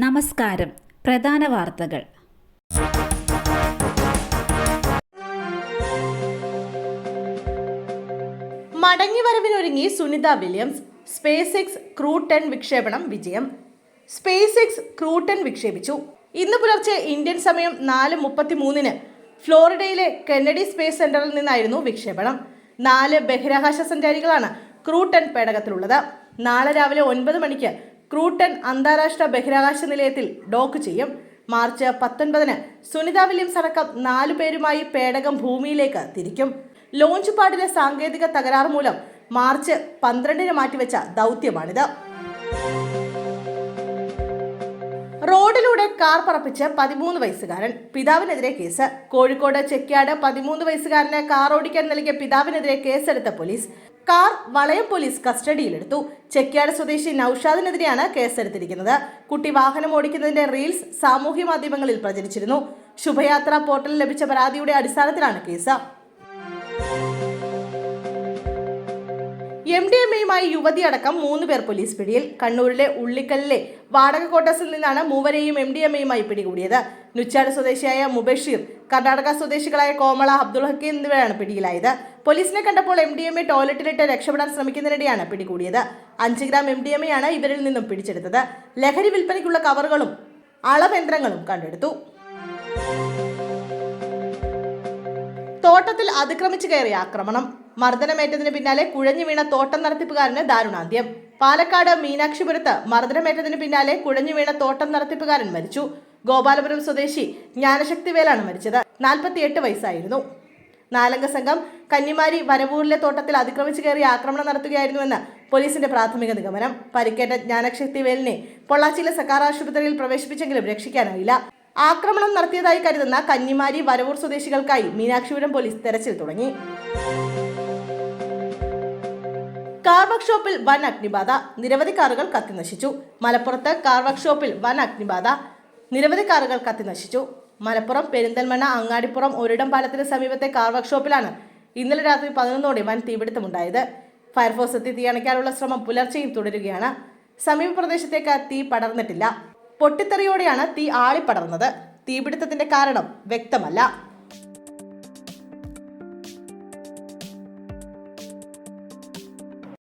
നമസ്കാരം. പ്രധാന വാർത്തകൾ. മടങ്ങിവരവിനൊരുങ്ങി Sunita Williams. Space X crew 10 വിക്ഷേപണം വിജയം. സ്പേസ് എക്സ് ക്രൂ 10 വിക്ഷേപിച്ചു. ഇന്ന് പുലർച്ചെ ഇന്ത്യൻ സമയം 4:33 ഫ്ലോറിഡയിലെ കെന്നഡി സ്പേസ് സെന്ററിൽ നിന്നായിരുന്നു വിക്ഷേപണം. 4 ബഹിരാകാശ സഞ്ചാരികളാണ് ക്രൂ 10 പേടകത്തിലുള്ളത്. നാളെ രാവിലെ 9 മണിക്ക് ക്രൂ 10 അന്താരാഷ്ട്ര ബഹിരാകാശ നിലയത്തിൽ ഡോക്ക് ചെയ്യും. മാർച്ച് 19 സുനിത വില്യംസ് അടക്കം 4 പേരുമായി പേടകം ഭൂമിയിലേക്ക് തിരിക്കും. ലോഞ്ച് പാഡിലെ സാങ്കേതിക തകരാർ മൂലം മാർച്ച് 12 മാറ്റിവെച്ച ദൗത്യമാണിത്. റോഡിലൂടെ കാർ പറപ്പിച്ച് 13 വയസ്സുകാരൻ. പിതാവിനെതിരെ കേസ്. കോഴിക്കോട് ചെക്യാട് 13 വയസ്സുകാരന് കാർ ഓടിക്കാൻ നൽകിയ പിതാവിനെതിരെ കേസെടുത്ത പോലീസ്. കാർ വളയം പോലീസ് കസ്റ്റഡിയിലെടുത്തു. ചെക്യാട് സ്വദേശി നൌഷാദിനെതിരെയാണ് കേസെടുത്തിരിക്കുന്നത്. കുട്ടി വാഹനം ഓടിക്കുന്നതിന്റെ റീൽസ് സാമൂഹ്യ മാധ്യമങ്ങളിൽ പ്രചരിച്ചിരുന്നു. ശുഭയാത്ര പോർട്ടലിൽ ലഭിച്ച പരാതിയുടെ അടിസ്ഥാനത്തിലാണ് കേസ്. MDMAയുമായി യുവതിയടക്കം 3 പേർ പോലീസ് പിടിയിൽ. കണ്ണൂരിലെ ഉള്ളിക്കലിലെ വാടക ക്വാർട്ടേഴ്സിൽ നിന്നാണ് മൂവരെയും MDMAയുമായി പിടികൂടിയത്. നുച്ചാട് സ്വദേശിയായ മുബഷീർ, കർണാടക സ്വദേശികളായ കോമള, അബ്ദുൾ ഹക്കീം എന്നിവരാണ് പിടിയിലായത്. പോലീസിനെ കണ്ടപ്പോൾ MDMA ടോയ്ലറ്റിലിട്ട് രക്ഷപ്പെടാൻ ശ്രമിക്കുന്നതിനിടെയാണ് പിടികൂടിയത്. 5 ഗ്രാം MDMAയാണ് ഇവരിൽ നിന്നും പിടിച്ചെടുത്തത്. ലഹരി വിൽപ്പനയ്ക്കുള്ള കവറുകളും അളവയന്ത്രങ്ങളും കണ്ടെടുത്തു. തോട്ടത്തിൽ അതിക്രമിച്ചു കയറിയ ആക്രമണം. മർദ്ദനമേറ്റതിന് പിന്നാലെ കുഴഞ്ഞു വീണ തോട്ടം നടത്തിപ്പുകാരന് ദാരുണാന്ത്യം. പാലക്കാട് മീനാക്ഷിപുരത്ത് മർദ്ദനമേറ്റതിന് പിന്നാലെ കുഴഞ്ഞു വീണ തോട്ടം നടത്തിപ്പുകാരൻ മരിച്ചു. ഗോപാലപുരം സ്വദേശി ജ്ഞാനശക്തിവേലാണ് മരിച്ചത്. 48 വയസ്സായിരുന്നു. 4 സംഘം കന്നിമാരി വരവൂരിലെ തോട്ടത്തിൽ അതിക്രമിച്ചു കയറി ആക്രമണം നടത്തുകയായിരുന്നുവെന്ന് പോലീസിന്റെ പ്രാഥമിക നിഗമനം. പരിക്കേറ്റ ജ്ഞാനശക്തിവേലിനെ പൊള്ളാച്ചിയിലെ സർക്കാർ ആശുപത്രിയിൽ പ്രവേശിപ്പിച്ചെങ്കിലും രക്ഷിക്കാനായില്ല. ആക്രമണം നടത്തിയതായി കരുതുന്ന കന്നിമാരി വരവൂർ സ്വദേശികൾക്കായി മീനാക്ഷിപുരം പോലീസ് തെരച്ചിൽ തുടങ്ങി. കാർ വർക്ക്ഷോപ്പിൽ വൻ അഗ്നിബാധ. നിരവധി കാറുകൾ കത്തിനശിച്ചു. മലപ്പുറത്ത് കാർ വർക്ക്ഷോപ്പിൽ വൻ അഗ്നിബാധ. നിരവധി കാറുകൾ കത്തിനശിച്ചു. മലപ്പുറം പെരിന്തൽമണ്ണ അങ്ങാടിപ്പുറം ഒരിടം പാലത്തിന് സമീപത്തെ കാർ വർക്ക്ഷോപ്പിലാണ് ഇന്നലെ രാത്രി 11ഓടെ വൻ തീപിടുത്തമുണ്ടായത്. ഫയർഫോഴ്സ് എത്തി തീയണയ്ക്കാനുള്ള ശ്രമം പുലർച്ചെയും തുടരുകയാണ്. സമീപ പ്രദേശത്തേക്ക് തീ പടർന്നിട്ടില്ല. പൊട്ടിത്തെറിയോടെയാണ് തീ ആളിപ്പടർന്നത്. തീപിടുത്തത്തിന്റെ കാരണം വ്യക്തമല്ല.